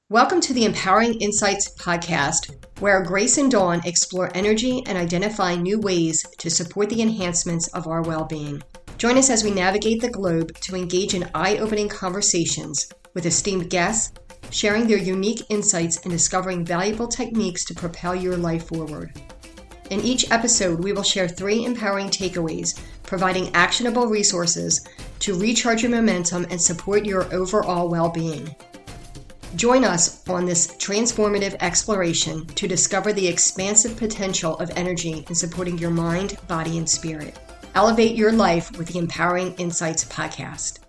Welcome to the Empowering Insights podcast, where Grace and Dawn explore energy and identify new ways to support the enhancements of our well-being. Join us as we navigate the globe to engage in eye-opening conversations with esteemed guests, sharing their unique insights and discovering valuable techniques to propel your life forward. In each episode, we will share 3 empowering takeaways, providing actionable resources to recharge your momentum and support your overall well-being. Join us on this transformative exploration to discover the expansive potential of energy in supporting your mind, body, and spirit. Elevate your life with the Empowering Insights podcast.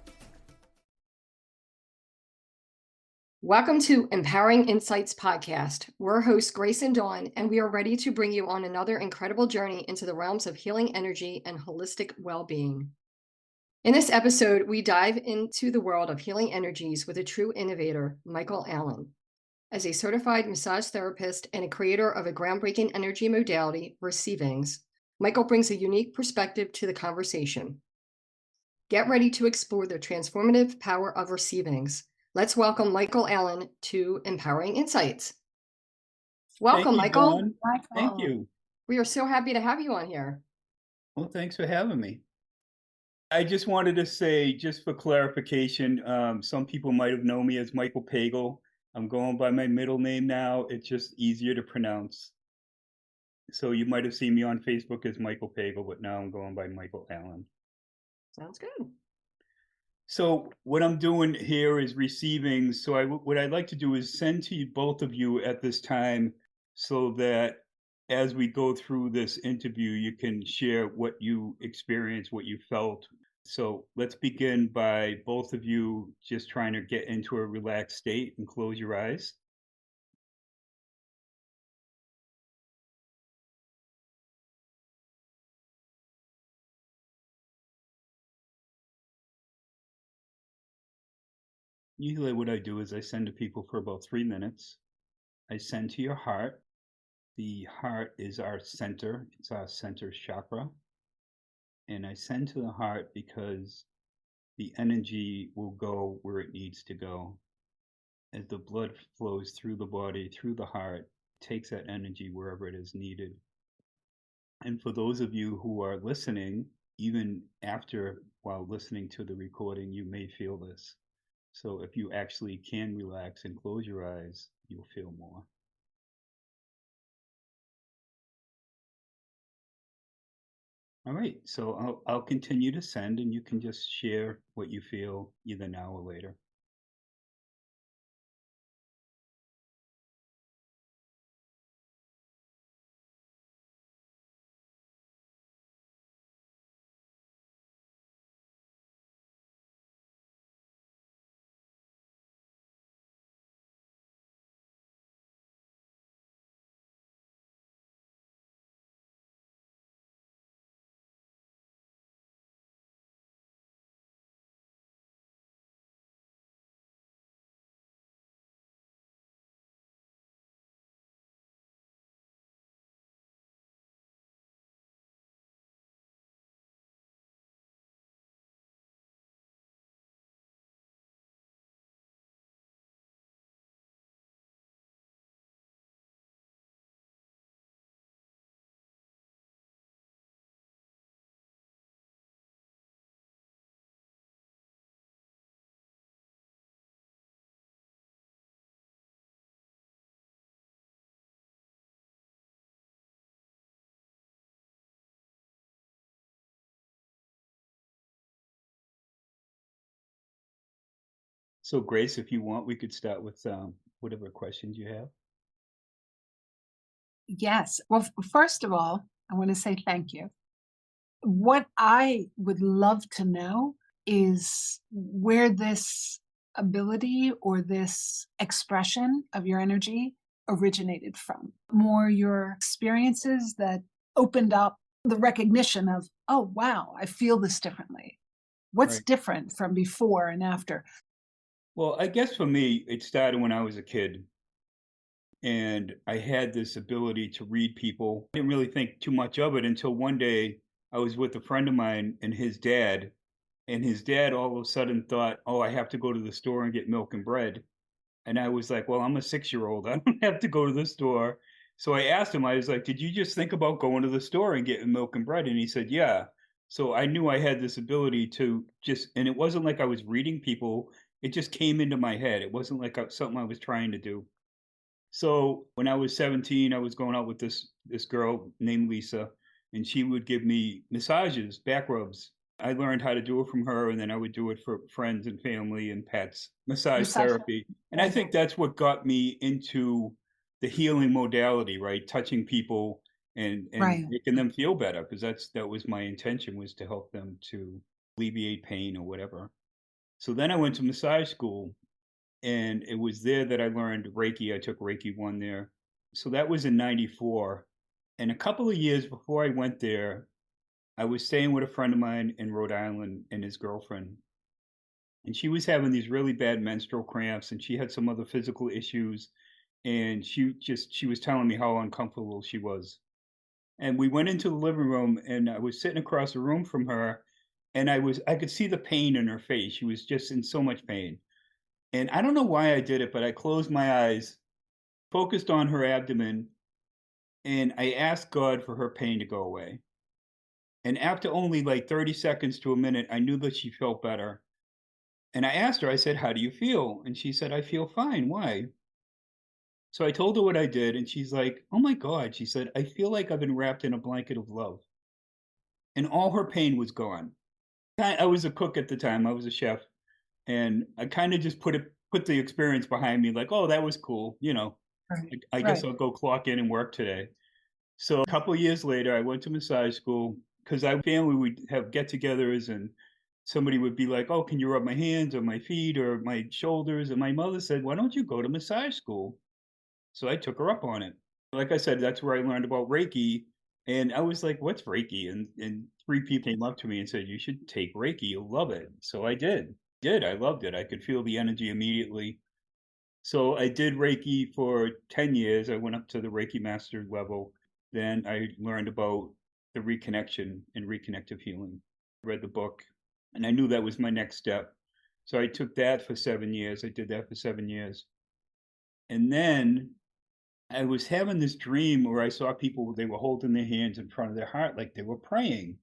Welcome to Empowering Insights podcast. We're hosts Grace and Dawn, and we are ready to bring you on another incredible journey into the realms of healing energy and holistic well-being. In this episode, we dive into the world of healing energies with a true innovator, Michael Allen. As a certified massage therapist and a creator of a groundbreaking energy modality, Receivings, Michael brings a unique perspective to the conversation. Get ready to explore the transformative power of Receivings. Let's welcome Michael Allen to Empowering Insights. Welcome, Michael. Dawn. Thank you. We are so happy to have you on here. Well, thanks for having me. I just wanted to say, just for clarification, some people might have known me as Michael Pagel. I'm going by my middle name now. It's just easier to pronounce. So you might have seen me on Facebook as Michael Pagel, but now I'm going by Michael Allen. Sounds good. So what I'm doing here is receiving. So what I'd like to do is send to you, both of you at this time, so that as we go through this interview, you can share what you experienced, what you felt. So let's begin by both of you just trying to get into a relaxed state and close your eyes. Usually what I do is I send to people for about 3 minutes. I send to your heart. The heart is our center. It's our center chakra. And I send to the heart because the energy will go where it needs to go. As the blood flows through the body, through the heart, takes that energy wherever it is needed. And for those of you who are listening, even after while listening to the recording, you may feel this. So if you actually can relax and close your eyes, you'll feel more. All right, so I'll continue to send, and you can just share what you feel either now or later. So Grace, if you want, we could start with whatever questions you have. Yes. Well, first of all, I want to say thank you. What I would love to know is where this ability or this expression of your energy originated from. More your experiences that opened up the recognition of, oh, wow, I feel this differently. What's Right. different from before and after? Well, I guess for me, it started when I was a kid. And I had this ability to read people. I didn't really think too much of it until one day I was with a friend of mine and his dad all of a sudden thought, oh, I have to go to the store and get milk and bread. And I was like, well, I'm a 6-year-old. I don't have to go to the store. So I asked him, I was like, did you just think about going to the store and getting milk and bread? And he said, yeah. So I knew I had this ability to just, and it wasn't like I was reading people. It just came into my head. It wasn't like something I was trying to do. So when I was 17, I was going out with this girl named Lisa, and she would give me massages, back rubs. I learned how to do it from her, and then I would do it for friends and family and pets, massage Massage. therapy. And I think that's what got me into the healing modality, right? Touching people and Right. making them feel better, because that was my intention, was to help them to alleviate pain or whatever. So then I went to massage school, and it was there that I learned Reiki. I took Reiki 1 there. So that was in 94. And a couple of years before I went there, I was staying with a friend of mine in Rhode Island and his girlfriend. And she was having these really bad menstrual cramps, and she had some other physical issues. And she was telling me how uncomfortable she was. And we went into the living room, and I was sitting across the room from her, and I could see the pain in her face. She was just in so much pain. And I don't know why I did it, but I closed my eyes, focused on her abdomen, and I asked God for her pain to go away. And after only like 30 seconds to a minute, I knew that she felt better. And I asked her, I said, how do you feel? And she said, I feel fine. Why? So I told her what I did, and she's like, oh my God. She said, I feel like I've been wrapped in a blanket of love. And all her pain was gone. I was a cook at the time, I was a chef. And I kind of just put the experience behind me, like, oh, that was cool. Right. I guess I'll go clock in and work today. So a couple of years later, I went to massage school, because our family would have get-togethers, and somebody would be like, "Oh, can you rub my hands or my feet or my shoulders?" And my mother said, "Why don't you go to massage school?" So I took her up on it. Like I said, that's where I learned about Reiki, and I was like, "What's Reiki?" And 3 people came up to me and said, "You should take Reiki. You'll love it." So I did. I loved it. I could feel the energy immediately. So I did Reiki for 10 years. I went up to the Reiki master level. Then I learned about the reconnection and reconnective healing. Read the book, and I knew that was my next step. So I took that for 7 years. I did that for 7 years. And then I was having this dream where I saw people, they were holding their hands in front of their heart like they were praying.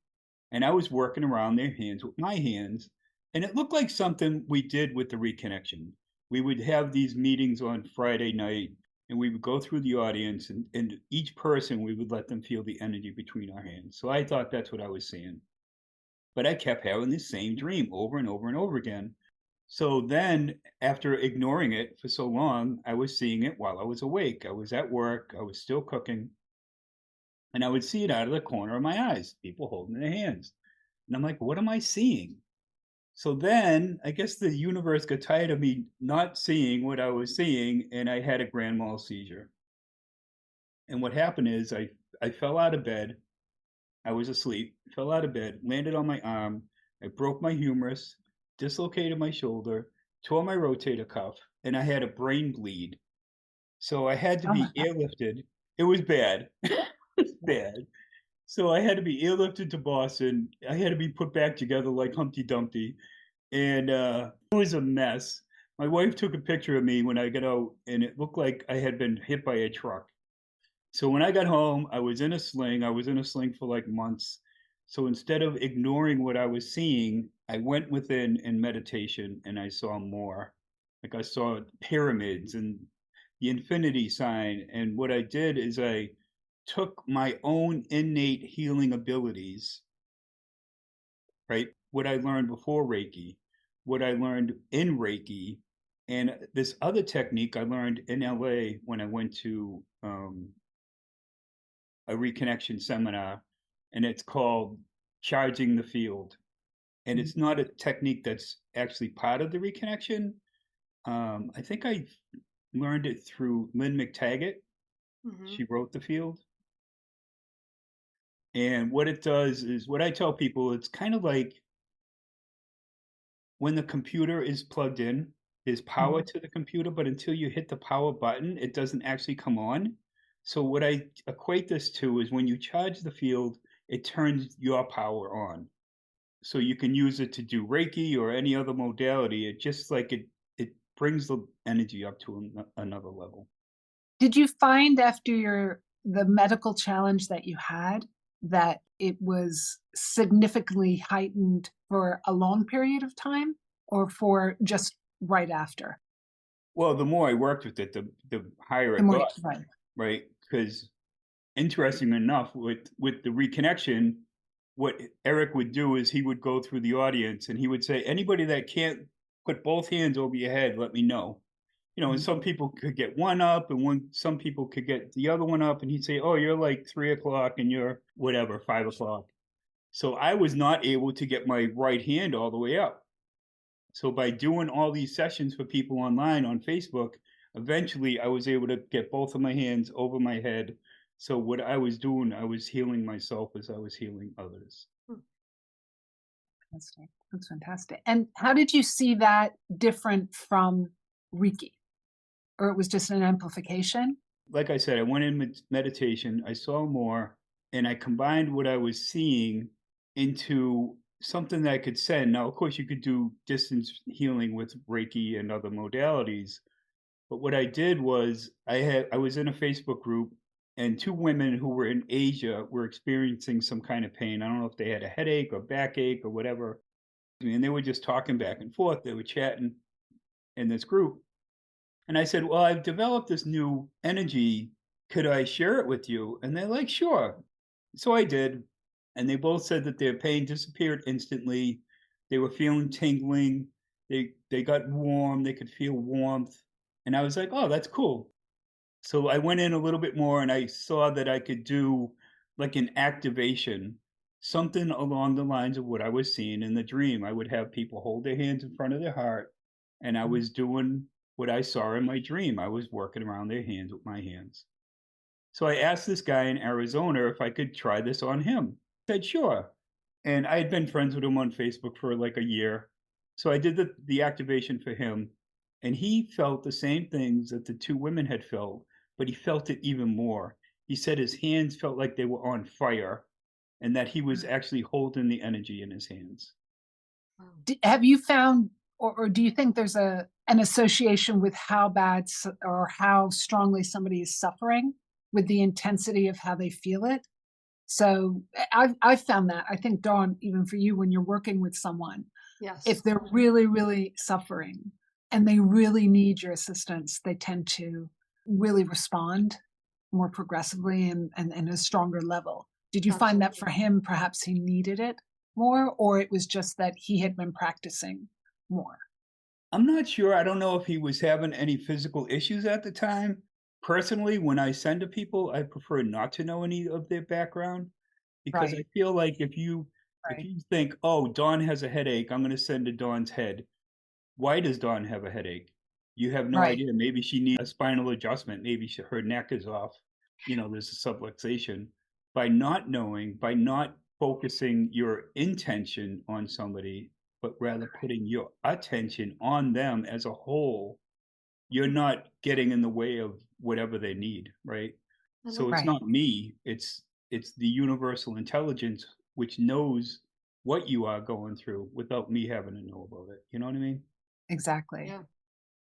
And I was working around their hands with my hands. And it looked like something we did with the reconnection. We would have these meetings on Friday night, and we would go through the audience, and each person, we would let them feel the energy between our hands. So I thought that's what I was seeing. But I kept having this same dream over and over and over again. So then, after ignoring it for so long, I was seeing it while I was awake. I was at work, I was still cooking, and I would see it out of the corner of my eyes, people holding their hands. And I'm like, what am I seeing? So then I guess the universe got tired of me not seeing what I was seeing, and I had a grand mal seizure. And what happened is I fell out of bed. I was asleep, fell out of bed, landed on my arm. I broke my humerus, dislocated my shoulder, tore my rotator cuff, and I had a brain bleed. So I had to Oh my be God. airlifted. It was bad. It's bad. So I had to be airlifted to Boston. I had to be put back together like Humpty Dumpty. And it was a mess. My wife took a picture of me when I got out, and it looked like I had been hit by a truck. So when I got home, I was in a sling. I was in a sling for like months. So instead of ignoring what I was seeing, I went within in meditation, and I saw more. Like I saw pyramids and the infinity sign. And what I did is I took my own innate healing abilities, right? What I learned before Reiki, what I learned in Reiki, and this other technique I learned in LA when I went to a reconnection seminar, and it's called charging the field. And it's not a technique that's actually part of the reconnection. I think I learned it through Lynn McTaggart. Mhm. She wrote The Field. And what it does is, what I tell people, it's kind of like when the computer is plugged in, there's power Mhm. to the computer, but until you hit the power button, it doesn't actually come on. So what I equate this to is when you charge the field, it turns your power on. So you can use it to do Reiki or any other modality. It just like it brings the energy up to another level. Did you find after the medical challenge that you had that it was significantly heightened for a long period of time or for just right after? Well, the more I worked with it, the higher The it more you got, right. right? Because interesting enough, with the reconnection, what Eric would do is he would go through the audience and he would say, anybody that can't put both hands over your head, let me know. And some people could get one up and some people could get the other one up, and he'd say, oh, you're like 3 o'clock and you're whatever, 5 o'clock. So I was not able to get my right hand all the way up. So by doing all these sessions for people online on Facebook, eventually I was able to get both of my hands over my head. So what I was doing, I was healing myself as I was healing others. Fantastic. That's fantastic. And how did you see that different from Reiki? Or it was just an amplification? Like I said, I went in meditation, I saw more, and I combined what I was seeing into something that I could send. Now, of course, you could do distance healing with Reiki and other modalities. But what I did was I was in a Facebook group, and two women who were in Asia were experiencing some kind of pain. I don't know if they had a headache or backache or whatever. And they were just talking back and forth. They were chatting in this group. And I said, well, I've developed this new energy. Could I share it with you? And they're like, sure. So I did. And they both said that their pain disappeared instantly. They were feeling tingling. They got warm. They could feel warmth. And I was like, oh, that's cool. So I went in a little bit more and I saw that I could do like an activation, something along the lines of what I was seeing in the dream. I would have people hold their hands in front of their heart, and I was doing what I saw in my dream. I was working around their hands with my hands. So I asked this guy in Arizona if I could try this on him. He said, sure. And I had been friends with him on Facebook for like a year. So I did the activation for him, and he felt the same things that the two women had felt, but he felt it even more. He said his hands felt like they were on fire and that he was actually holding the energy in his hands. Have you found, or do you think there's an association with how bad or how strongly somebody is suffering with the intensity of how they feel it? So I've found that. I think, Dawn, even for you, when you're working with someone, Yes. if they're really, really suffering and they really need your assistance, they tend to really respond more progressively and a stronger level. Did you find that for him, perhaps he needed it more, or it was just that he had been practicing more? I'm not sure. I don't know if he was having any physical issues at the time. Personally, when I send to people, I prefer not to know any of their background, because I Right. feel like if you think, oh, Dawn has a headache, I'm going to send to Dawn's head. Why does Dawn have a headache? You have no Right. idea. Maybe she needs a spinal adjustment. Maybe her neck is off. There's a subluxation. By not knowing, by not focusing your intention on somebody, but rather putting your attention on them as a whole, you're not getting in the way of whatever they need, right? So it's Right. not me, it's the universal intelligence which knows what you are going through without me having to know about it. You know what I mean? Exactly. Yeah.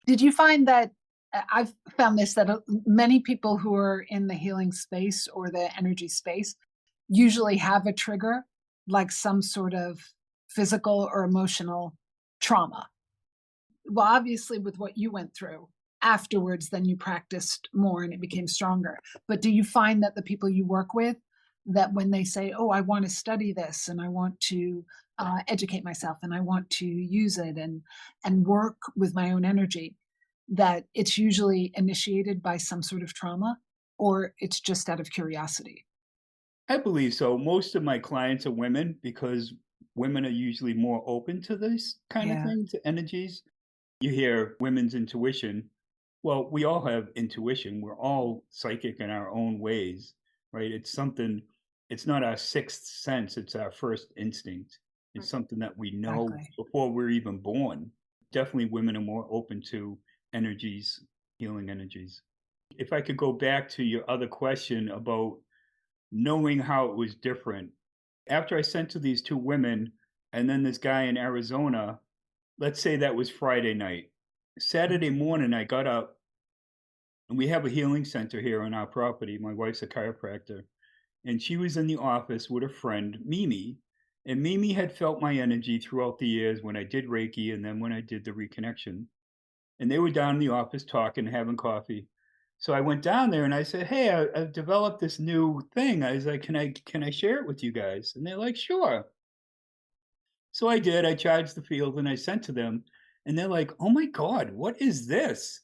Did you find that I've found this, that many people who are in the healing space or the energy space usually have a trigger, like some sort of physical or emotional trauma? Well, obviously, with what you went through afterwards, then you practiced more and it became stronger. But do you find that the people you work with, that when they say, oh, I want to study this and I want to educate myself and I want to use it and work with my own energy, that it's usually initiated by some sort of trauma, or it's just out of curiosity? I believe so. Most of my clients are women because women are usually more open to this kind of Yeah. thing, to energies. You hear women's intuition. Well, we all have intuition. We're all psychic in our own ways, right? It's not our sixth sense, it's our first instinct. It's something that we know Exactly. before we're even born. Definitely women are more open to energies, healing energies. If I could go back to your other question about knowing how it was different, after I sent to these two women and then this guy in Arizona, let's say that was Friday night. Saturday morning, I got up, and we have a healing center here on our property. My wife's a chiropractor, and she was in the office with a friend, Mimi. And Mimi had felt my energy throughout the years when I did Reiki and then when I did the reconnection. And they were down in the office talking, having coffee. So I went down there and I said, "Hey, I've developed this new thing." I was like, "Can I share it with you guys?" And they're like, "Sure." So I did. I charged the field and I sent to them, and they're like, "Oh my God, what is this?"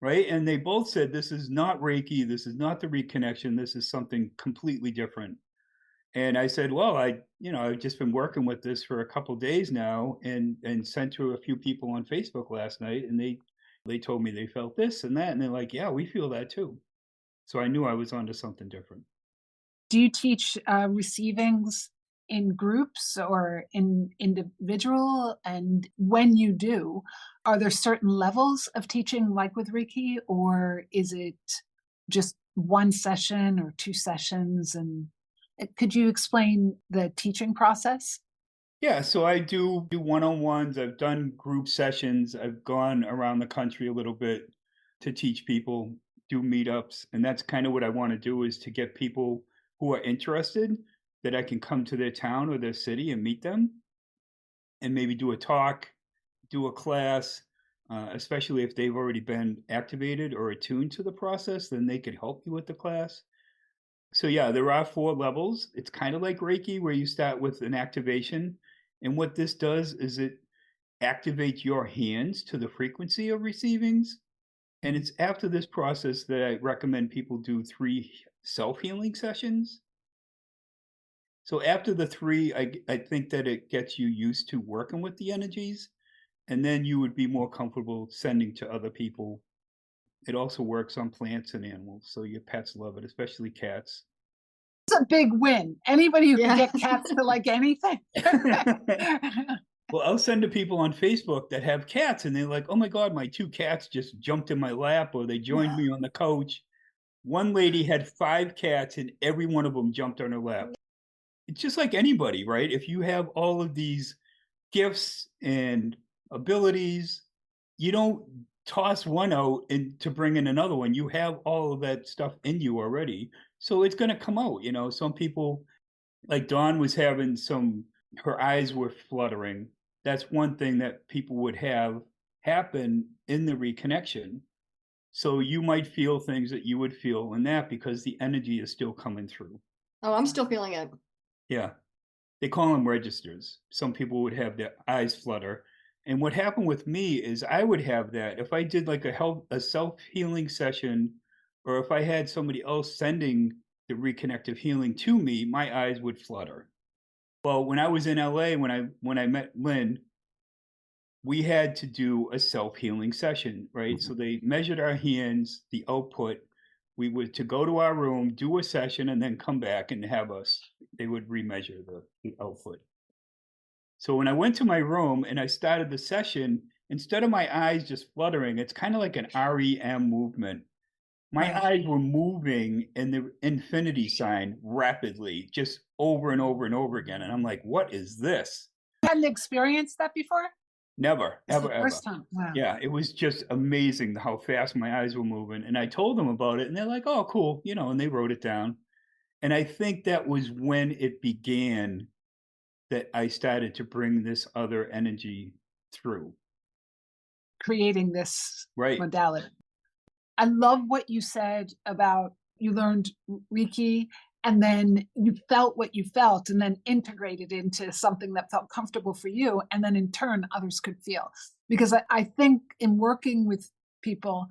Right? And they both said, "This is not Reiki. This is not the reconnection. This is something completely different." And I said, "Well, I've just been working with this for a couple days now, and sent to a few people on Facebook last night, and they told me they felt this and that, and they're like, 'Yeah, we feel that too.'" So I knew I was onto something different. Do you teach receivings in groups or in individual? And when you do, are there certain levels of teaching like with Reiki, or is it just one session or two sessions? And could you explain the teaching process? Yeah, so I do one-on-ones. I've done group sessions. I've gone around the country a little bit to teach people, do meetups, and that's kind of what I want to do, is to get people who are interested, that I can come to their town or their city and meet them and maybe do a talk, do a class, especially if they've already been activated or attuned to the process, then they could help you with the class. So yeah, there are 4 levels. It's kind of like Reiki, where you start with an activation. And what this does is it activates your hands to the frequency of receivings. And it's after this process that I recommend people do 3 self-healing sessions. So after the 3, I think that it gets you used to working with the energies, and then you would be more comfortable sending to other people. It also works on plants and animals, so your pets love it, especially cats. It's a big win. Anybody who can Yeah. get cats to like anything. Well, I'll send to people on Facebook that have cats, and they're like, "Oh my God, my 2 cats just jumped in my lap, or they joined me on the couch." One lady had 5 cats, and every one of them jumped on her lap. It's just like anybody, right? If you have all of these gifts and abilities, you don't toss one out and to bring in another one. You have all of that stuff in you already, so it's going to come out. Some people, like Dawn, was having her eyes were fluttering. That's one thing that people would have happen in the reconnection. So you might feel things that you would feel in that, because the energy is still coming through. Oh, I'm still feeling it. Yeah. They call them registers. Some people would have their eyes flutter. And what happened with me is I would have that if I did like a self-healing session, or if I had somebody else sending the reconnective healing to me, my eyes would flutter. Well, when I was in LA, when I met Lynn, we had to do a self-healing session, right? So they measured our hands, the output. We were to go to our room, do a session, and then come back and they would remeasure the output. So when I went to my room and I started the session, instead of my eyes just fluttering, it's kind of like an REM movement. My Right. eyes were moving in the infinity sign rapidly, just over and over and over again. And I'm like, what is this? Hadn't experienced that before? Never, This is ever, the ever. first time. Wow. Yeah, it was just amazing how fast my eyes were moving. And I told them about it, and they're like, "Oh, cool," and they wrote it down. And I think that was when it began, that I started to bring this other energy through. Creating this Right. modality. I love what you said about you learned Reiki and then you felt what you felt and then integrated into something that felt comfortable for you. And then in turn, others could feel. Because I think in working with people,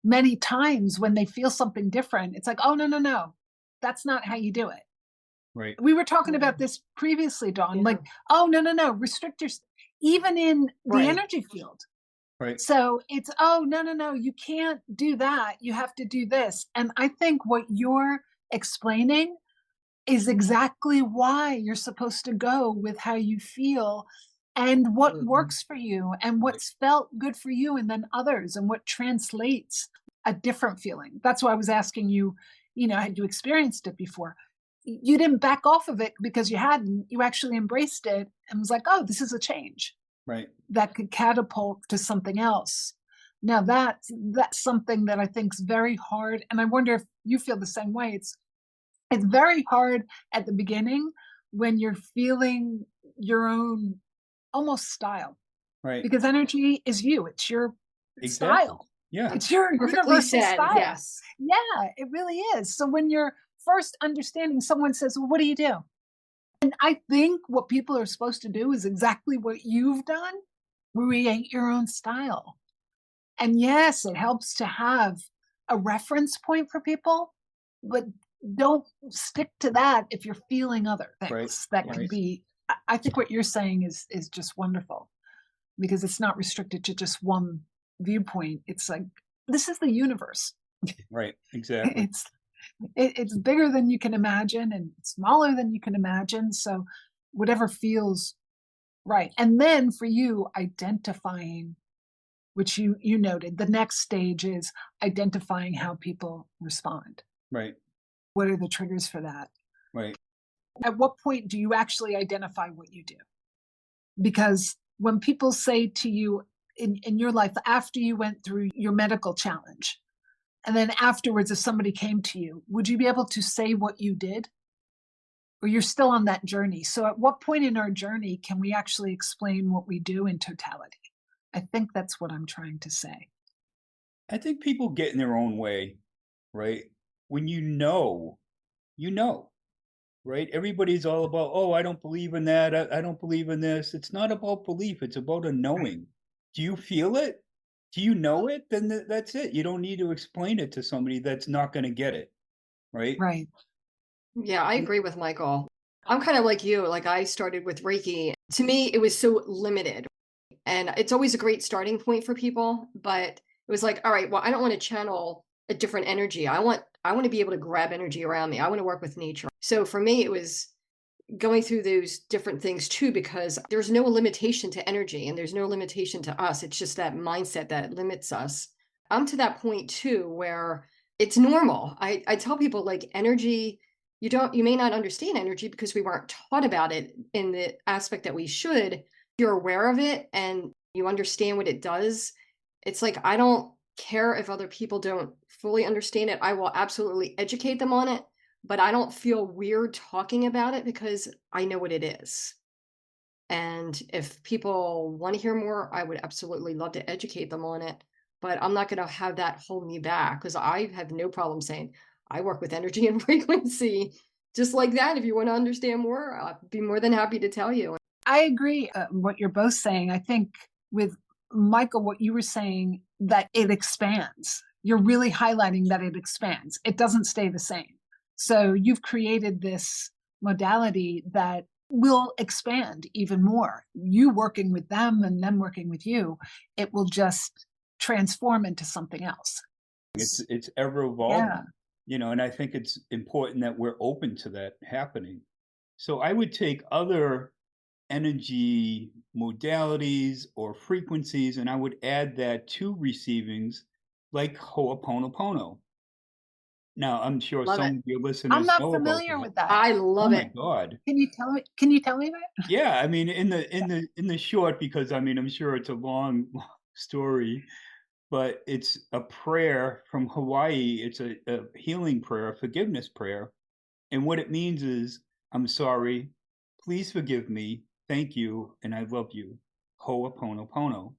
many times when they feel something different, it's like, oh, no, no, no, that's not how you do it. Right. We were talking about this previously, Dawn. Yeah. Like, oh, no, no, no, restrict your, even in the Right. energy field. Right. So it's, oh, no, no, no, you can't do that. You have to do this. And I think what you're explaining is exactly why you're supposed to go with how you feel and what works for you and what's felt good for you and then others and what translates a different feeling. That's why I was asking you, had you experienced it before? You didn't back off of it because you hadn't. You actually embraced it and was like, oh, this is a change Right. that could catapult to something else. Now that's something that I think is very hard, and I wonder if you feel the same way. It's very hard at the beginning when you're feeling your own almost style, Right. because energy is you. It's your Exactly. style. Yeah. It's your Perfectly universal said. style. Yes. Yeah, it really is. So when you're first understanding, someone says, "Well, what do you do?" And I think what people are supposed to do is exactly what you've done. Create your own style. And yes, it helps to have a reference point for people, but don't stick to that if you're feeling other Right. things that could Right. be. I think what you're saying is just wonderful, because it's not restricted to just one viewpoint. It's like, this is the universe. Right. Exactly. It's bigger than you can imagine and smaller than you can imagine. So whatever feels right. And then for you, identifying, which you noted, the next stage is identifying how people respond. Right. What are the triggers for that? Right. At what point do you actually identify what you do? Because when people say to you in your life, after you went through your medical challenge, and then afterwards, if somebody came to you, would you be able to say what you did? Or you're still on that journey? So at what point in our journey can we actually explain what we do in totality? I think that's what I'm trying to say. I think people get in their own way, right? When you know, right? Everybody's all about, oh, I don't believe in that. I don't believe in this. It's not about belief. It's about a knowing. Do you feel it? Do you know it? Then that's it. You don't need to explain it to somebody that's not going to get it, right? Right. Yeah, I agree with Michael. I'm kind of like you. Like, I started with Reiki. To me, it was so limited. And it's always a great starting point for people, but it was like, all right, well, I don't want to channel a different energy. I want to be able to grab energy around me. I want to work with nature. So for me, it was going through those different things too, because there's no limitation to energy and there's no limitation to us. It's just that mindset that limits us. I'm to that point too where it's normal. I tell people, like, energy, you may not understand energy because we weren't taught about it in the aspect that we should. You're aware of it and you understand what it does. It's like, I don't care if other people don't fully understand it. I will absolutely educate them on it, but I don't feel weird talking about it because I know what it is. And if people want to hear more, I would absolutely love to educate them on it. But I'm not going to have that hold me back, because I have no problem saying I work with energy and frequency. Just like that, if you want to understand more, I'll be more than happy to tell you. I agree what you're both saying. I think with Michael, what you were saying, that it expands. You're really highlighting that it expands. It doesn't stay the same. So you've created this modality that will expand even more. You working with them and them working with you, it will just transform into something else. It's ever evolving, Yeah. and I think it's important that we're open to that happening. So I would take other energy modalities or frequencies, and I would add that to receivings like Ho'oponopono. Now, I'm sure Love it. some of your I'm listeners not know about familiar that. with that. I Oh love my it. God. Can you tell me? Can you tell me that? Yeah, I mean, in the short, because I mean, I'm sure it's a long story, but it's a prayer from Hawaii. It's a healing prayer, a forgiveness prayer. And what it means is, I'm sorry, please forgive me, thank you, and I love you. Ho'oponopono.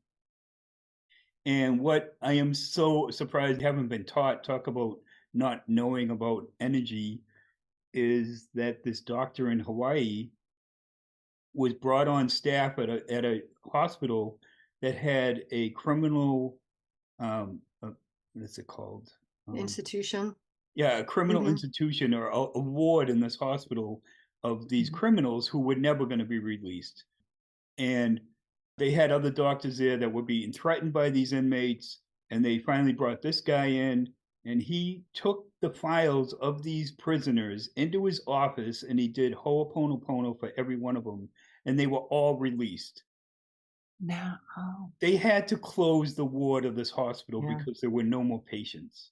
And what I am so surprised I haven't been taught, talk about not knowing about energy, is that this doctor in Hawaii was brought on staff at a hospital that had a criminal, what is it called? Um, Institution. yeah, a criminal Hmm. institution or a ward in this hospital of these criminals who were never going to be released. And they had other doctors there that were being threatened by these inmates. And they finally brought this guy in, and he took the files of these prisoners into his office and he did Ho'oponopono for every one of them. And they were all released. No. Oh. They had to close the ward of this hospital Yeah. because there were no more patients.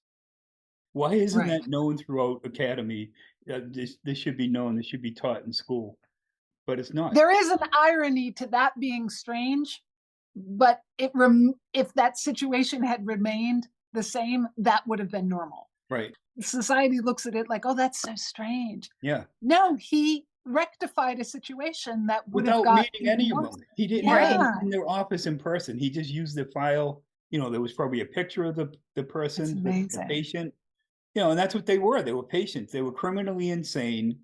Why isn't Right. that known throughout academy? This should be known. This should be taught in school, but it's not. There is an irony to that being strange, But if that situation had remained the same, that would have been normal. Right. Society looks at it like, oh, that's so strange. Yeah. No, he rectified a situation that would have Without got meeting even any of more. them. He didn't have Yeah, them in their office in person. He just used the file. There was probably a picture of the it's person, the amazing. patient. And that's what they were. They were patients. They were criminally insane.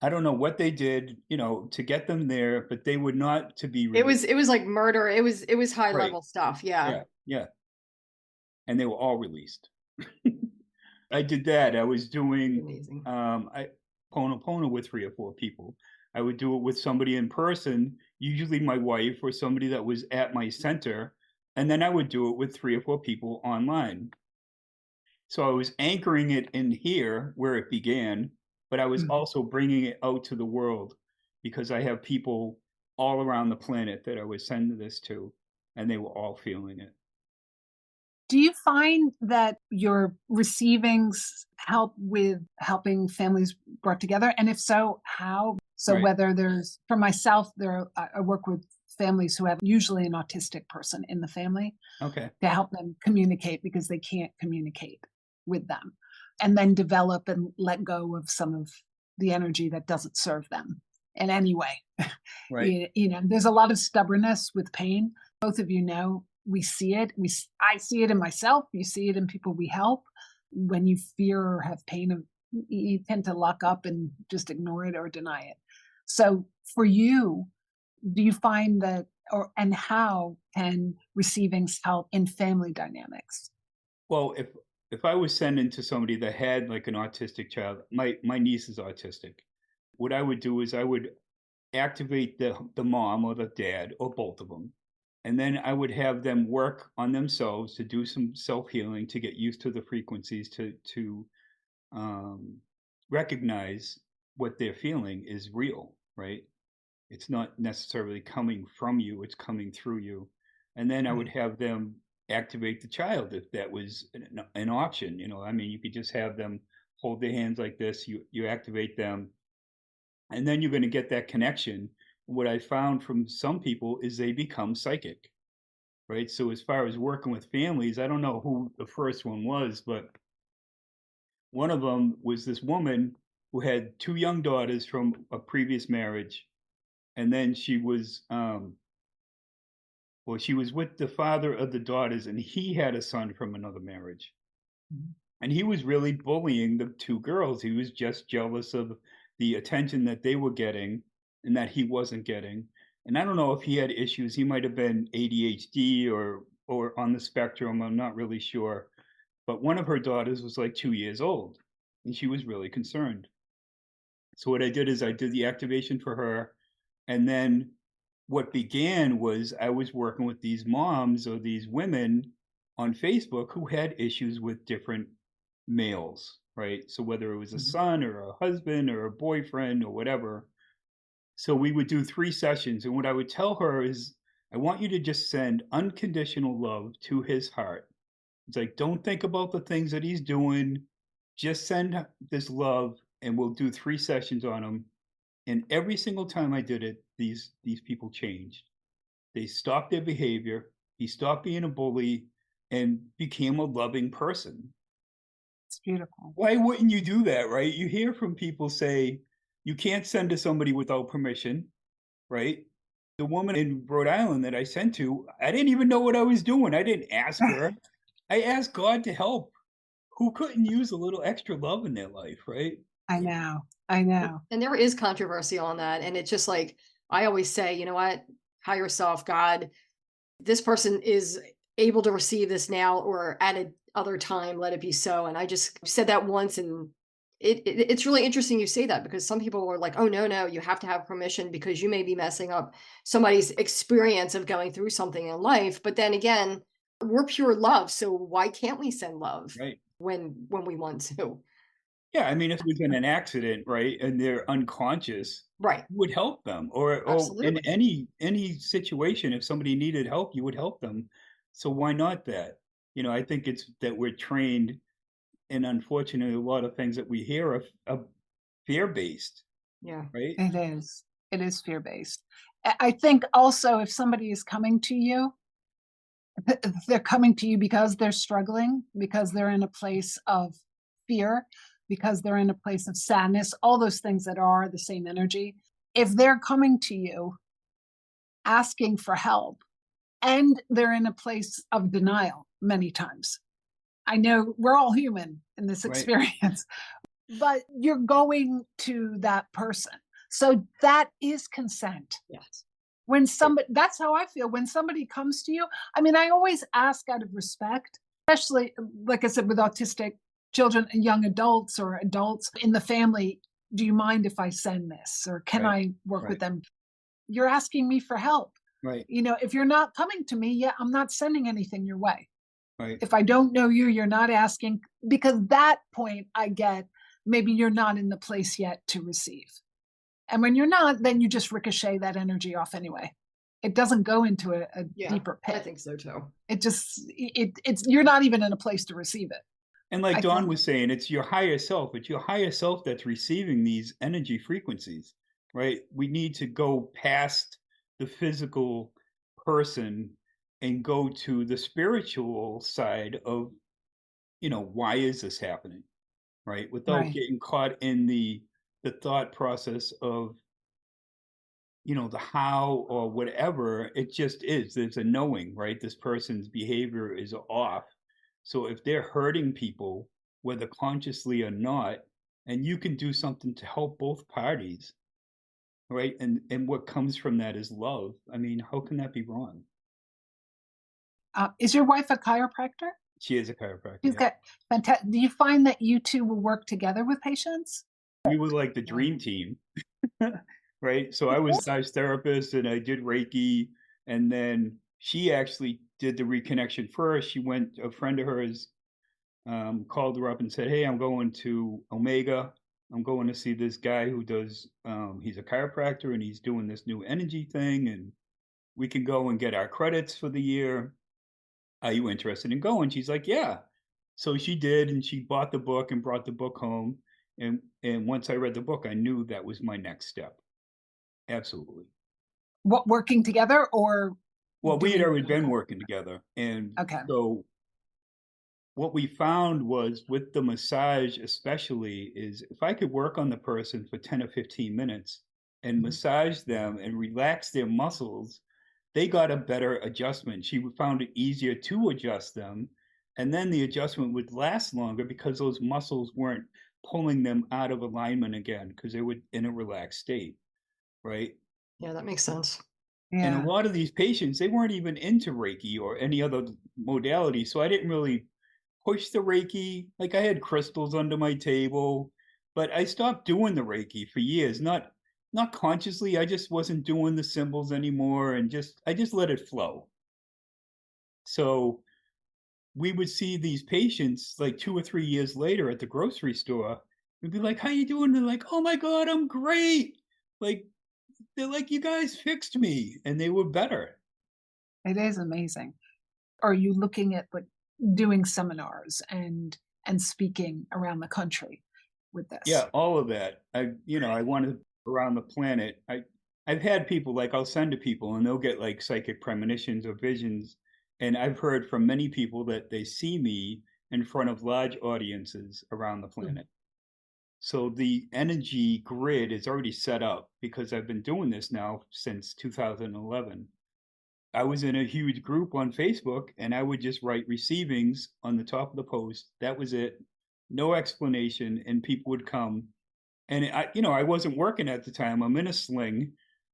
I don't know what they did, to get them there, but they were not to be released. It was like murder. It was high Right. level stuff. Yeah. Yeah. And they were all released. I did that. I was doing Amazing. Pono with 3 or 4 people. I would do it with somebody in person, usually my wife or somebody that was at my center, and then I would do it with 3 or 4 people online. So I was anchoring it in here where it began, but I was also bringing it out to the world because I have people all around the planet that I was sending this to, and they were all feeling it. Do you find that your receivings help with helping families brought together? And if so, how? So Right. whether for myself, I work with families who have usually an autistic person in the family Okay. to help them communicate because they can't communicate with them, and then develop and let go of some of the energy that doesn't serve them in any way. Right. There's a lot of stubbornness with pain. Both of you know we see it. I see it in myself. You see it in people we help. When you fear or have pain, you tend to lock up and just ignore it or deny it. So for you, do you find that, and how can receivings help in family dynamics? Well, if I was sending to somebody that had like an autistic child, my niece is autistic. What I would do is I would activate the mom or the dad or both of them, and then I would have them work on themselves to do some self healing to get used to the frequencies to um, recognize what they're feeling is real, right? It's not necessarily coming from you, it's coming through you. And then I would have them activate the child if that was an option. I mean, you could just have them hold their hands like this, you activate them, and then you're going to get that connection. What I found from some people is they become psychic, right? So as far as working with families, I don't know who the first one was, but one of them was this woman who had 2 young daughters from a previous marriage, and then she was with the father of the daughters, and he had a son from another marriage. And he was really bullying the 2 girls. He was just jealous of the attention that they were getting and that he wasn't getting. And I don't know if he had issues. He might have been ADHD or on the spectrum. I'm not really sure. But one of her daughters was like 2 years old, and she was really concerned. So what I did is I did the activation for her, and then what began was I was working with these moms or these women on Facebook who had issues with different males, right? So whether it was a son or a husband or a boyfriend or whatever. So we would do 3 sessions, and what I would tell her is, I want you to just send unconditional love to his heart. It's like, don't think about the things that he's doing. Just send this love, and we'll do 3 sessions on him. And every single time I did it, these people changed. They stopped their behavior. He stopped being a bully and became a loving person. It's beautiful. Why wouldn't you do that, right? You hear from people say you can't send to somebody without permission, right? The woman in Rhode Island that I sent to, I didn't even know what I was doing. I didn't ask her. I asked God to help. Who couldn't use a little extra love in their life, right? I know. I know. And there is controversy on that. And it's just like, I always say, you know what? Higher self, God, this person is able to receive this now or at a other time, let it be so. And I just said that once, and it's really interesting you say that, because some people are like, oh, no, you have to have permission because you may be messing up somebody's experience of going through something in life. But then again, we're pure love. So why can't we send love Right. when we want to? Yeah, I mean, if it was in an accident, right, and they're unconscious, Right. you would help them. Or in Absolutely. any situation, if somebody needed help, you would help them. So why not that? I think it's that we're trained, and unfortunately, a lot of things that we hear are fear-based, Yeah. right? It is. It is fear-based. I think also if somebody is coming to you, they're coming to you because they're struggling, because they're in a place of fear, because they're in a place of sadness, all those things that are the same energy. If they're coming to you asking for help and they're in a place of denial many times, I know we're all human in this Right. experience, but you're going to that person. So that is consent. Yes. When somebody, that's how I feel when somebody comes to you. I mean, I always ask out of respect, especially like I said, with autistic children and young adults or adults in the family. Do you mind if I send this, or can Right. I work Right. with them? You're asking me for help. Right. If you're not coming to me, yeah, I'm not sending anything your way. Right. If I don't know you, you're not asking, because that point I get, maybe you're not in the place yet to receive. And when you're not, then you just ricochet that energy off anyway. It doesn't go into a deeper pit. I think so too. It's you're not even in a place to receive it. And like I Dawn think- was saying, it's your higher self. It's your higher self that's receiving these energy frequencies, right? We need to go past the physical person and go to the spiritual side of, why is this happening, right? Without Right. getting caught in the thought process of, the how or whatever. It just is. There's a knowing, right? This person's behavior is off. So if they're hurting people, whether consciously or not, and you can do something to help both parties, right? And what comes from that is love. I mean, how can that be wrong? Is your wife a chiropractor? She is a chiropractor. She's Yeah. got fantastic. Do you find that you two will work together with patients? We were like the dream team, right? So I was massage therapist and I did Reiki, and then she actually did the reconnection first. A friend of hers called her up and said, "Hey, I'm going to Omega. I'm going to see this guy who does. He's a chiropractor and he's doing this new energy thing, and we can go and get our credits for the year. Are you interested in going?" She's like, "Yeah." So she did, and she bought the book and brought the book home. And once I read the book, I knew that was my next step. Absolutely. What, working together or Well, we had doing? already been working together, and Okay. so what we found was with the massage especially is if I could work on the person for 10 or 15 minutes and massage them and relax their muscles, they got a better adjustment. She found it easier to adjust them, and then the adjustment would last longer because those muscles weren't pulling them out of alignment again because they were in a relaxed state, right? Yeah, that makes sense. And a Yeah. lot of these patients, they weren't even into Reiki or any other modality, so I didn't really push the Reiki. Like I had crystals under my table, but I stopped doing the Reiki for years. Not consciously. I just wasn't doing the symbols anymore, and I just let it flow. So we would see these patients like 2 or 3 years later at the grocery store. We'd be like, "How you doing?" They're like, "Oh my God, I'm great!" Like they're like, "You guys fixed me," and they were better. It is amazing. Are you looking at like doing seminars and speaking around the country with Yeah, this? all of that. I wanted around the planet. I've had people like I'll send to people and they'll get like psychic premonitions or visions. And I've heard from many people that they see me in front of large audiences around the planet. So the energy grid is already set up because I've been doing this now since 2011. I was in a huge group on Facebook and I would just write receivings on the top of the post. That was it. No explanation. And people would come. And I wasn't working at the time. I'm in a sling.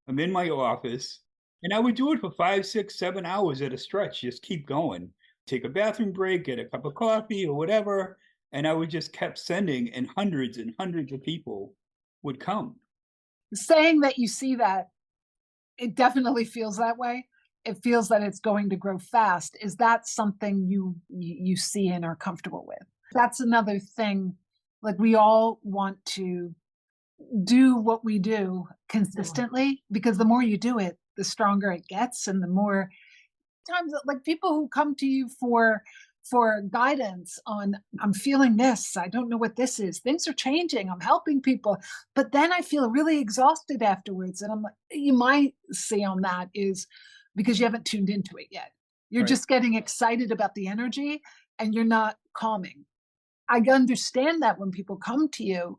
I'm in my office. And I would do it for 5, 6, 7 hours at a stretch, just keep going. Take a bathroom break, get a cup of coffee or whatever. And I would just kept sending, and hundreds of people would come. Saying that you see that, it definitely feels that way. It feels that it's going to grow fast. Is that something you see and are comfortable with? That's another thing. Like we all want to do what we do consistently, because the more you do it, the stronger it gets, and the more times like people who come to you for for guidance on, I'm feeling this, I don't know what this is, things are changing, I'm helping people, but then I feel really exhausted afterwards. And you might see on that is because you haven't tuned into it yet. You're Right. just getting excited about the energy and you're not calming. I understand that when people come to you,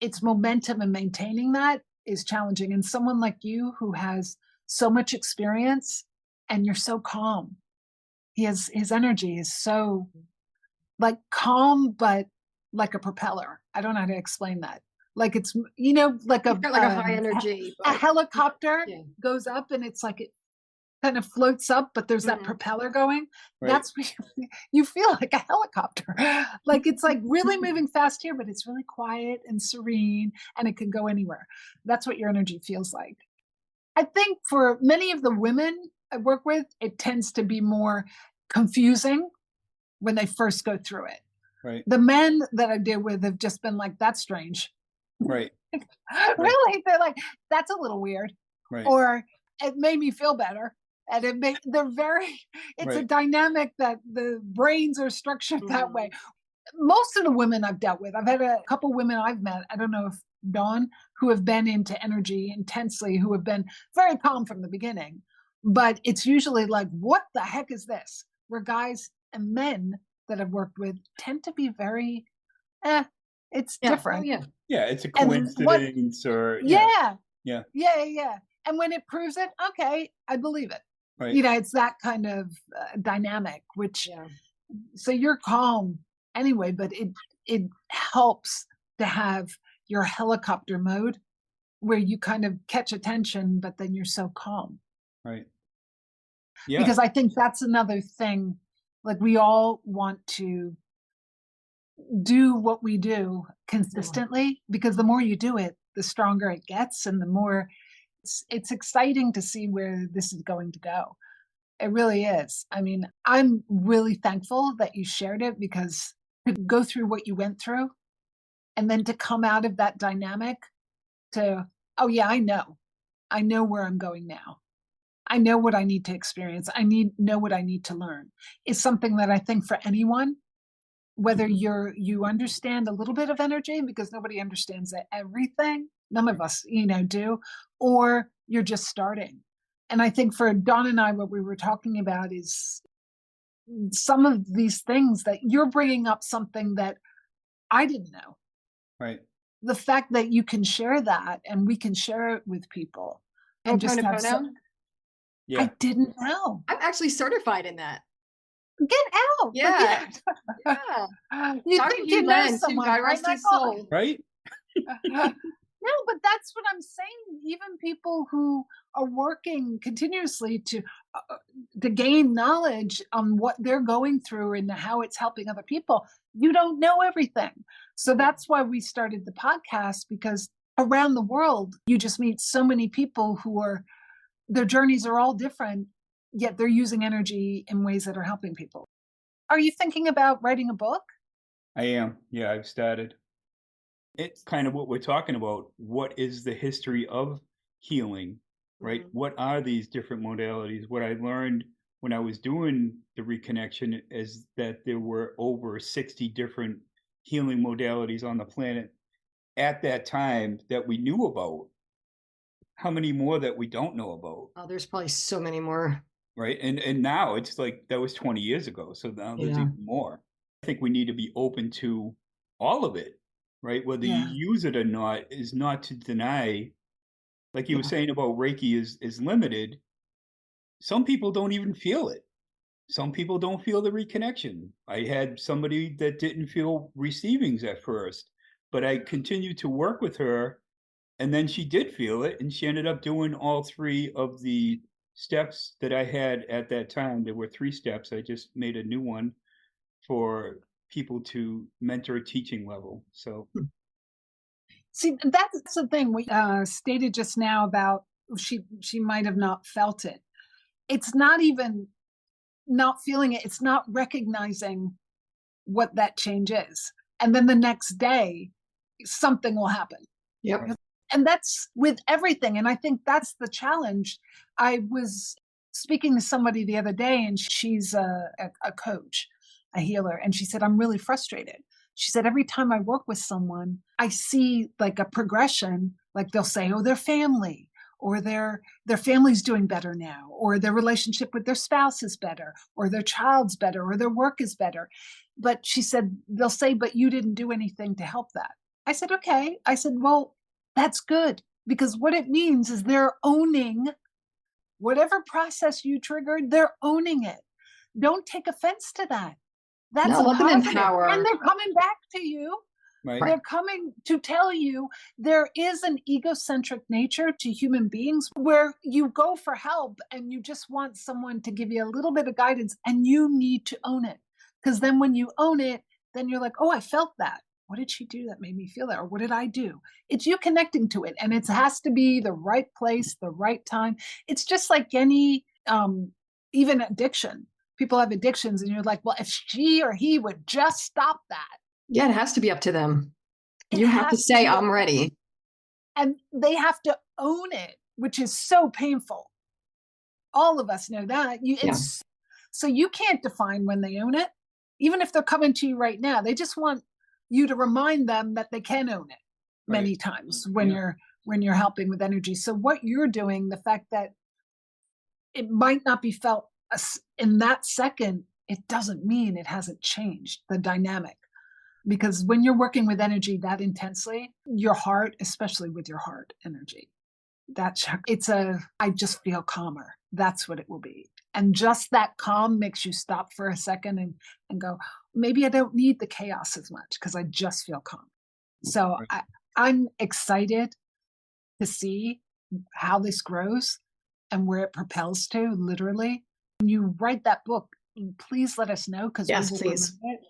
it's momentum, and maintaining that is challenging. And someone like you who has so much experience and you're so calm, his energy is so like calm, but like a propeller. I don't know how to explain that. Like it's, like You've got like a high energy, a but helicopter yeah. goes up and it's like it kind of floats up, but there's that Mhm. propeller going. Right. That's what you feel like a helicopter. Like it's like really moving fast here, but it's really quiet and serene and it can go anywhere. That's what your energy feels like. I think for many of the women I work with, it tends to be more confusing when they first go through it. Right. The men that I deal with have just been like, that's strange. Right. Really? They're like, that's a little weird. Right. Or it made me feel better. And it's a Right. dynamic that the brains are structured that Mhm. way. Most of the women I've dealt with, I've had a couple women I've met, I don't know if Dawn, who have been into energy intensely, who have been very calm from the beginning. But it's usually like, what the heck is this? Where guys and men that I've worked with tend to be very, it's Yeah. Oh, different. yeah. Yeah, it's a And what, coincidence or yeah, yeah. yeah. And when it proves it, okay, I believe it. Right. It's that kind of dynamic, which, Yeah. so you're calm anyway, but it helps to have your helicopter mode where you kind of catch attention, but then you're so calm. Right. Yeah. Because I think that's another thing. Like we all want to do what we do consistently, because the more you do it, the stronger it gets, and the more it's exciting to see where this is going to go. It really is. I mean, I'm really thankful that you shared it, because to go through what you went through and then to come out of that dynamic to, oh yeah, I know where I'm going now. I know what I need to experience. Know what I need to learn, is something that I think for anyone, whether you understand a little bit of energy, because nobody understands everything, none of us, do, or you're just starting. And I think for Dawn and I, what we were talking about is some of these things that you're bringing up, something that I didn't know. Right. The fact that you can share that and we can share it with people and just have Yeah. I didn't know. I'm actually certified in that. Get out. Yeah. Yeah. You Talking think to you, you know Len, too. someone, God right, rest his Michael? soul. Right. No, but that's what I'm saying. Even people who are working continuously to gain knowledge on what they're going through and how it's helping other people, you don't know everything. So that's why we started the podcast, because around the world, you just meet so many people who their journeys are all different, yet they're using energy in ways that are helping people. Are you thinking about writing a book? I am. Yeah, I've started. It's kind of what we're talking about. What is the history of healing, right? Mhm. What are these different modalities? What I learned when I was doing the reconnection is that there were over 60 different healing modalities on the planet at that time that we knew about. How many more that we don't know about? Oh, there's probably so many more. Right. And now it's like that was 20 years ago. So now there's Yeah. even more. I think we need to be open to all of it, right? Whether you Yeah. use it or not is not to deny, like you were Yeah. saying about Reiki is limited. Some people don't even feel it. Some people don't feel the reconnection. I had somebody that didn't feel receivings at first, but I continued to work with her, and then she did feel it, and she ended up doing all three of the steps that I had at that time. There were 3 steps. I just made a new one for people to mentor teaching level. So See, that's the thing we stated just now about she might have not felt it. It's not even not feeling it. It's not recognizing what that change is. And then the next day, something will happen. Yep. And that's with everything. And I think that's the challenge. I was speaking to somebody the other day, and she's a coach. a healer, and she said, I'm really frustrated. She said, every time I work with someone, I see like a progression, like they'll say, oh, their family, or their family's doing better now, or their relationship with their spouse is better, or their child's better, or their work is better. But she said, they'll say, but you didn't do anything to help that. I said, okay. I said, well, that's good, because what it means is they're owning whatever process you triggered, they're owning it. Don't take offense to that. That's No, a let them positive. empower. And they're coming back to you. Right. They're coming to tell you there is an egocentric nature to human beings where you go for help and you just want someone to give you a little bit of guidance, and you need to own it. Because then when you own it, then you're like, oh, I felt that. What did she do that made me feel that? Or what did I do? It's you connecting to it. And it has to be the right place, the right time. It's just like any, even addiction. People have addictions and you're like, well, if she or he would just stop that. Yeah, it has to be up to them. It You have to has say, be I'm ready. And they have to own it, which is so painful. All of us know that. So you can't define when they own it. Even if they're coming to you right now, they just want you to remind them that they can own it many times when you're helping with energy. So what you're doing, the fact that it might not be felt in that second, it doesn't mean it hasn't changed the dynamic. Because when you're working with energy that intensely, your heart, especially with your heart energy, I just feel calmer. That's what it will be. And just that calm makes you stop for a second and go, maybe I don't need the chaos as much because I just feel calm. So I'm excited to see how this grows and where it propels to, literally. When you write that book, please let us know, because yes, we will please. promote it.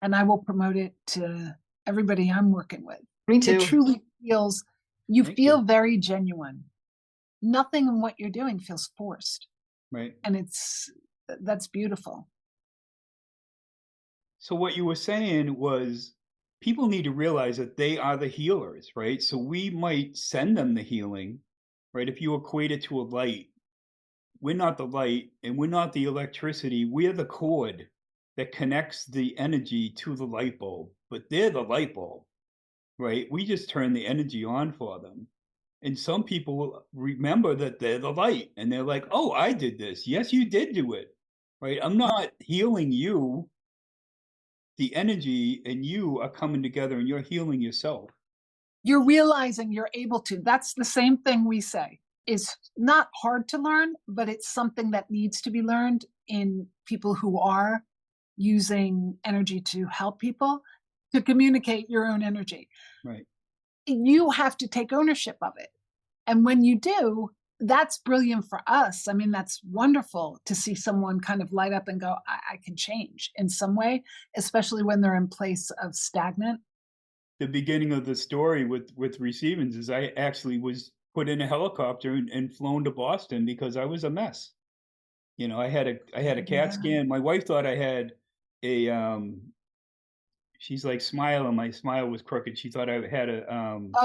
And I will promote it to everybody I'm working with. Me too. It truly feels, you feel very genuine. Nothing in what you're doing feels forced. Right. And that's beautiful. So what you were saying was people need to realize that they are the healers, right? So we might send them the healing, right? If you equate it to a light, we're not the light and we're not the electricity. We're the cord that connects the energy to the light bulb, but they're the light bulb, right? We just turn the energy on for them. And some people will remember that they're the light and they're like, oh, I did this. Yes, you did do it, right? I'm not healing you. The energy and you are coming together and you're healing yourself. You're realizing you're able to. That's the same thing we say. It's not hard to learn, but it's something that needs to be learned in people who are using energy to help people, to communicate your own energy. Right. You have to take ownership of it. And when you do, that's brilliant for us. I mean, that's wonderful to see someone kind of light up and go, I can change in some way, especially when they're in place of stagnant. The beginning of the story with receivings is I actually was put in a helicopter and flown to Boston because I was a mess. You know, I had a CAT scan. My wife thought I had a she's like, smiling. My smile was crooked. She thought I had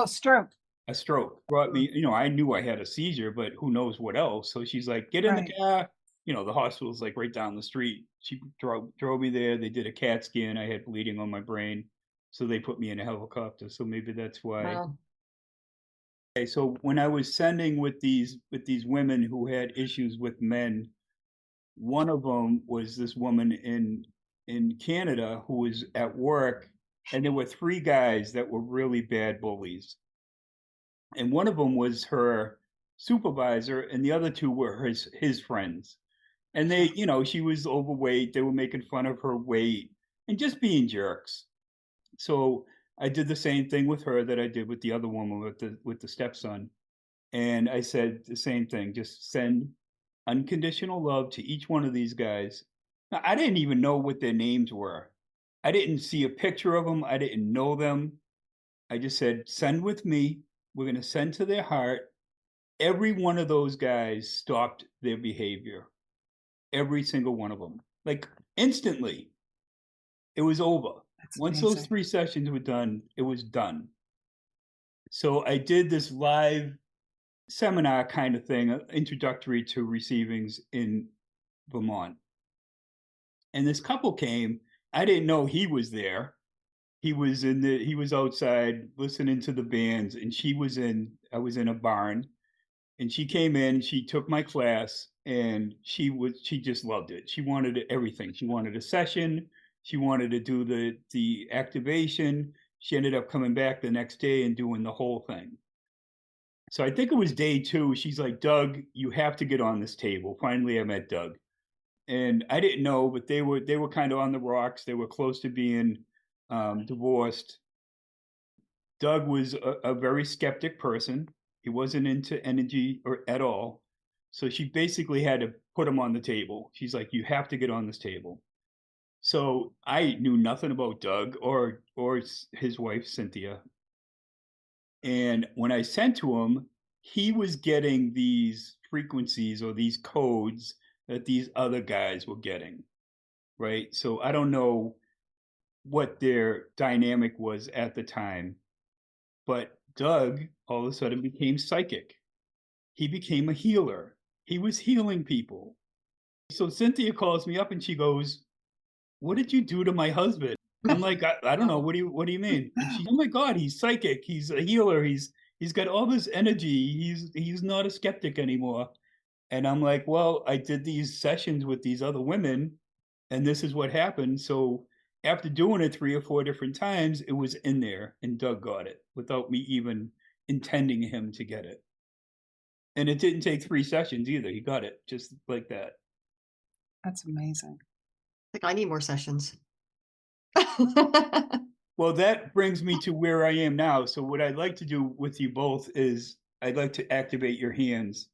Stroke. a stroke. Brought me, you know, I knew I had a seizure, but who knows what else. So she's like, get in the car. You know, the hospital's like right down the street. She drove me there. They did a CAT scan. I had bleeding on my brain. So they put me in a helicopter. So maybe that's why. Wow. Okay, so when I was sending with these women who had issues with men, one of them was this woman in Canada who was at work, and there were three guys that were really bad bullies. And one of them was her supervisor, and the other two were his friends. And they, you know, she was overweight. They were making fun of her weight and just being jerks. So I did the same thing with her that I did with the other woman with the stepson. And I said the same thing, just send unconditional love to each one of these guys. Now, I didn't even know what their names were. I didn't see a picture of them. I didn't know them. I just said, send with me. We're going to send to their heart. Every one of those guys stopped their behavior. Every single one of them. Like instantly. It was over. Once those 3 sessions were done, it was done. So I did this live seminar kind of thing, introductory to receivings in Vermont. And this couple came I didn't know he was there. He was outside listening to the bands, and I was in a barn, and she came in, she took my class, and she just loved it. She wanted everything. She wanted a session, she wanted to do the activation. She ended up coming back the next day and doing the whole thing. So I think it was day 2. She's like, Doug, you have to get on this table. Finally, I met Doug, and I didn't know, but they were kind of on the rocks. They were close to being divorced. Doug was a very skeptic person. He wasn't into energy or at all. So she basically had to put him on the table. She's like, you have to get on this table. So I knew nothing about Doug or his wife Cynthia. And when I sent to him, he was getting these frequencies or these codes that these other guys were getting, right? So I don't know what their dynamic was at the time, but Doug all of a sudden became psychic. He became a healer. He was healing people. So Cynthia calls me up and she goes, what did you do to my husband? I'm like, I don't know. What do you mean? And she, oh my God, he's psychic. He's a healer. He's got all this energy. He's not a skeptic anymore. And I'm like, well, I did these sessions with these other women, and this is what happened. So after doing it 3 or 4 different times, it was in there, and Doug got it without me even intending him to get it. And it didn't take 3 sessions either. He got it just like that. That's amazing. Like, I need more sessions. Well, that brings me to where I am now. So what I'd like to do with you both is I'd like to activate your hands.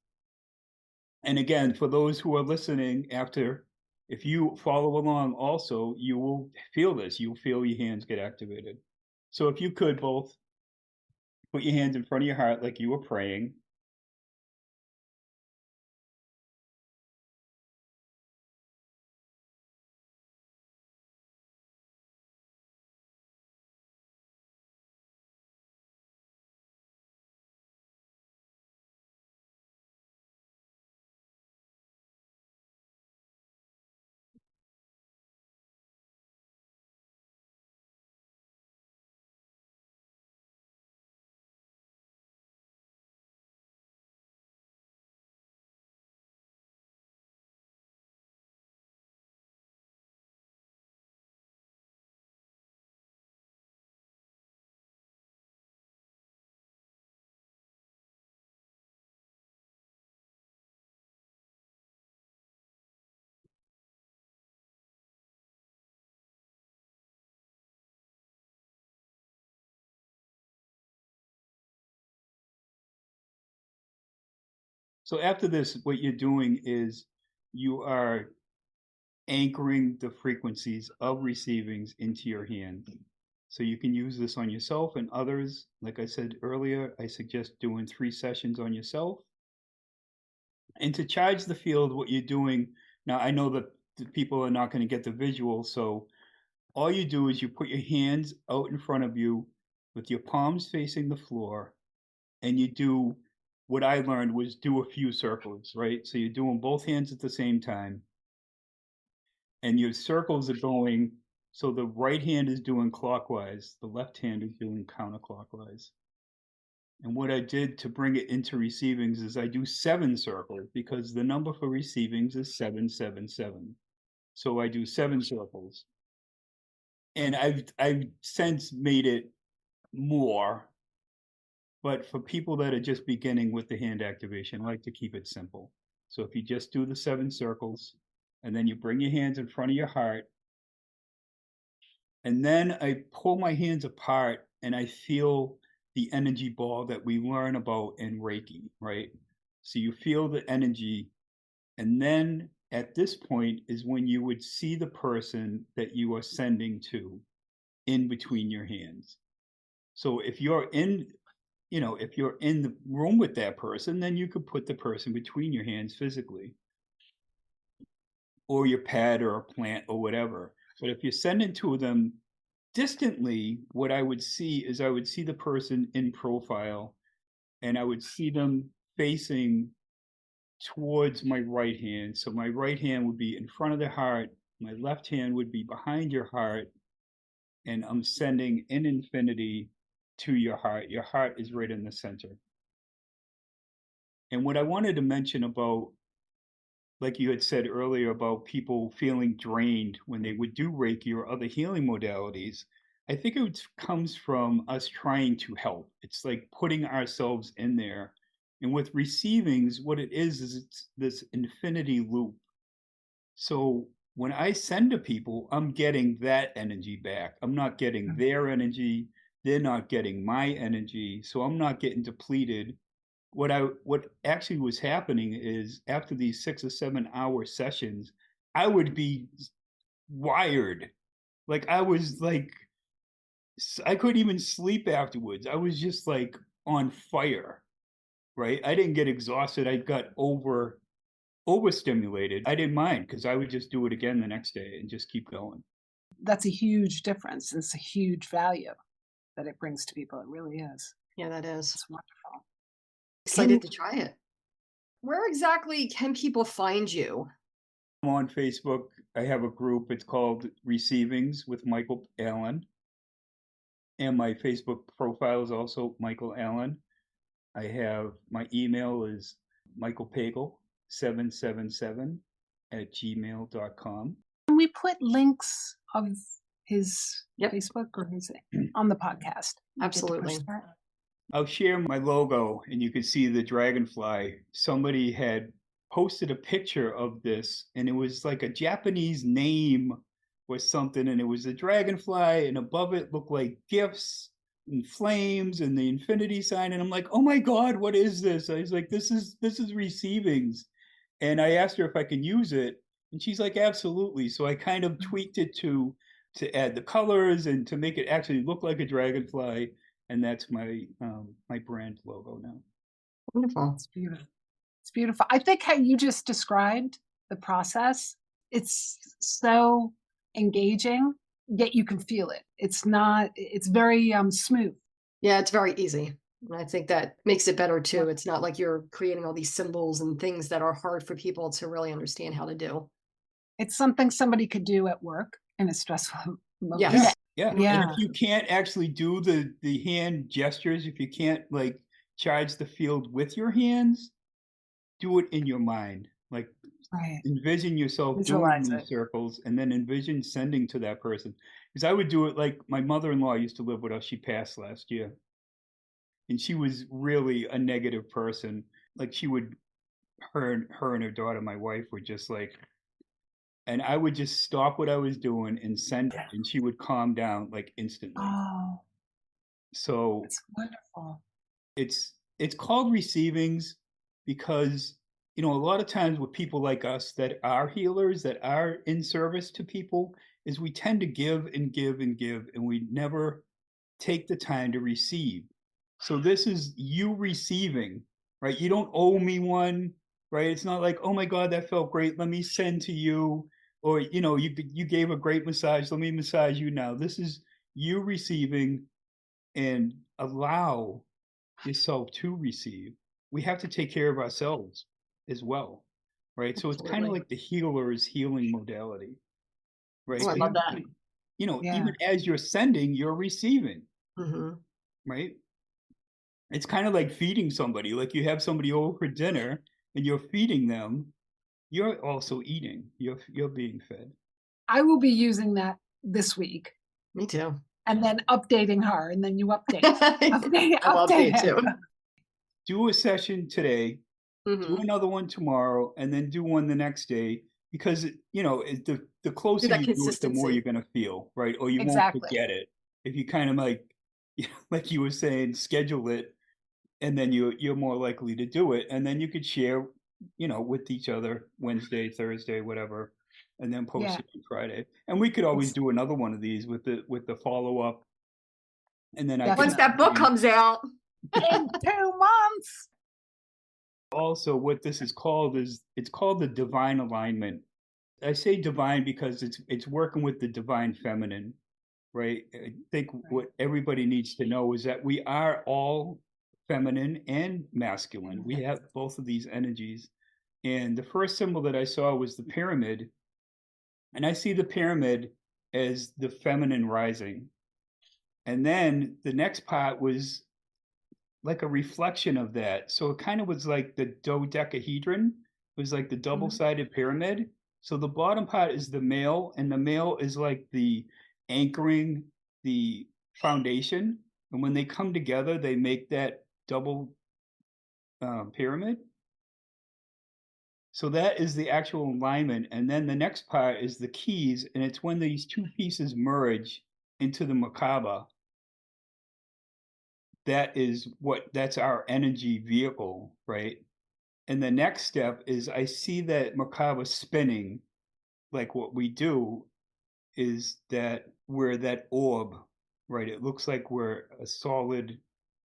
And again, for those who are listening after, if you follow along also, you will feel this. You'll feel your hands get activated. So if you could both put your hands in front of your heart like you were praying. So after this, what you're doing is you are anchoring the frequencies of receivings into your hand. So you can use this on yourself and others. Like I said earlier, I suggest doing 3 sessions on yourself. And to charge the field, what you're doing, now I know that the people are not going to get the visual, so all you do is you put your hands out in front of you with your palms facing the floor, and you do what I learned was do a few circles, right? So you're doing both hands at the same time, and your circles are going, so the right hand is doing clockwise, the left hand is doing counterclockwise. And what I did to bring it into receivings is I do 7 circles because the number for receivings is 777. So I do 7 circles. And I've since made it more, but for people that are just beginning with the hand activation, I like to keep it simple. So if you just do the 7 circles, and then you bring your hands in front of your heart, and then I pull my hands apart and I feel the energy ball that we learn about in Reiki, right? So you feel the energy, and then at this point is when you would see the person that you are sending to in between your hands. So if you're in, if you're in the room with that person, then you could put the person between your hands physically, or your pet or a plant or whatever. But if you're sending to them distantly, what I would see is I would see the person in profile, and I would see them facing towards my right hand. So my right hand would be in front of their heart, My left hand would be behind your heart, and I'm sending in infinity to your heart. Your heart is right in the center. And what I wanted to mention about, like you had said earlier, about people feeling drained when they would do Reiki or other healing modalities, I think comes from us trying to help. It's like putting ourselves in there. And with receivings, what it is it's this infinity loop. So when I send to people, I'm getting that energy back. I'm not getting their energy. They're not getting my energy. So I'm not getting depleted. What actually was happening is after these 6 or 7 hour sessions, I would be wired. Like I was like I couldn't even sleep afterwards. I was just like on fire, right? I didn't get exhausted. I got overstimulated. I didn't mind because I would just do it again the next day and just keep going. That's a huge difference. It's a huge value that it brings to people. It really is. Yeah, that is. It's wonderful. Excited to try it. Where exactly can people find you? I'm on Facebook. I have a group. It's called Receivings with Michael Allen. And my Facebook profile is also Michael Allen. I have my email is michaelpagel777 at gmail.com. Can we put links of his Yep. Facebook or his on the podcast? You get to push Absolutely. that? I'll share my logo and you can see the dragonfly. Somebody had posted a picture of this and it was like a Japanese name or something, and it was a dragonfly, and above it looked like gifts and flames and the infinity sign. And I'm like, oh my God, what is this? I was like, this is receivings. And I asked her if I could use it, and she's like, absolutely. So I kind of tweaked it to add the colors and to make it actually look like a dragonfly, and that's my my brand logo now. Wonderful. It's beautiful. It's beautiful. I think how you just described the process, it's so engaging, yet you can feel it. It's not, it's very smooth. Yeah, it's very easy. And I think that makes it better too. It's not like you're creating all these symbols and things that are hard for people to really understand how to do. It's something somebody could do at work in a stressful moment. Yes. Yeah. Yeah. And if you can't actually do the hand gestures, if you can't like charge the field with your hands, do it in your mind. Like Right. envision yourself Visualize doing these it. circles and then envision sending to that person. Because I would do it like my mother-in-law used to live with us. She passed last year. And she was really a negative person. Like she would, her and her daughter, my wife, were just like, and I would just stop what I was doing and send it, and she would calm down like instantly. Oh, So that's wonderful. it's called receivings because a lot of times with people like us that are healers, that are in service to people, is we tend to give and give and give, and we never take the time to receive. So this is you receiving, right? You don't owe me one, right? It's not like, oh my God, that felt great, let me send to you. Or you gave a great massage, let me massage you now. This is you receiving, and allow yourself to receive. We have to take care of ourselves as well, right? So it's kind of Absolutely. like the healer's healing modality, right? Oh, I love that. Yeah. Even as you're sending, you're receiving, Mm-hmm. right? It's kind of like feeding somebody. Like you have somebody over for dinner and you're feeding them, you're also eating. You're being fed. I will be using that this week Me too. and then updating her, and then you update. I'll update him. too. Do a session today, do Mm-hmm. another one tomorrow, and then do one the next day, because the closer that you do it, the more consistency. you're gonna feel, right? Or you won't Exactly. forget it. If you kind of like like you were saying, schedule it, and then you're more likely to do it, and then you could share with each other Wednesday, Thursday, whatever, and then post Yeah. it on Friday. And we could always do another one of these with the follow-up, and then I Definitely. Once that book comes out. In 2 months. also what this is called is it's called the divine alignment. I say divine because it's working with the divine feminine, right? I think what everybody needs to know is that we are all feminine and masculine. We have both of these energies. And the first symbol that I saw was the pyramid. And I see the pyramid as the feminine rising. And then the next part was like a reflection of that. So it kind of was like the dodecahedron. It was like the double-sided pyramid. So the bottom part is the male, and the male is like the anchoring, the foundation. And when they come together, they make that double pyramid. So that is the actual alignment. And then the next part is the keys, and it's when these two pieces merge into the Merkaba. That's our energy vehicle, right? And the next step is I see that Merkaba spinning, like what we do is that we're that orb, right? It looks like we're a solid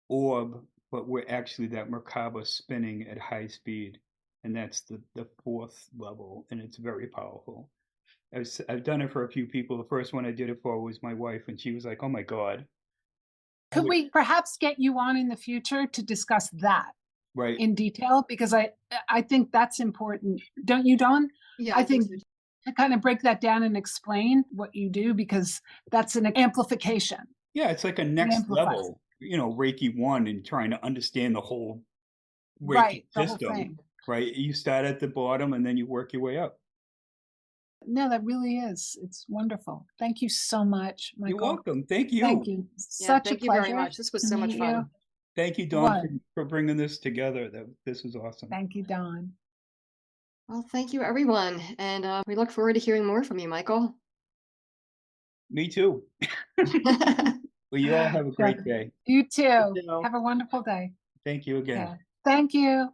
orb, but we're actually that Merkaba spinning at high speed. And that's the fourth level, and it's very powerful. I've done it for a few people. The first one I did it for was my wife, and she was like, "Oh my God." Could we perhaps get you on in the future to discuss that Right. in detail? Because I think that's important. Don't you, Dawn? Yeah, I think so. to kind of break that down and explain what you do, because that's an amplification. Yeah, it's like a next level, Reiki 1 and trying to understand the whole Reiki Right, the whole system, thing. right? You start at the bottom and then you work your way up. No, that really is. It's wonderful. Thank you so much, Michael. You're welcome. Thank you. Thank you. Yeah, Such thank a you pleasure. very much. This was to so much meet fun. you. Thank you, Dawn, for bringing this together. This was awesome. Thank you, Dawn. Well, thank you, everyone. And we look forward to hearing more from you, Michael. Me too. Well, you all have a great day. You too. Have a wonderful day. Thank you again. Yeah. Thank you.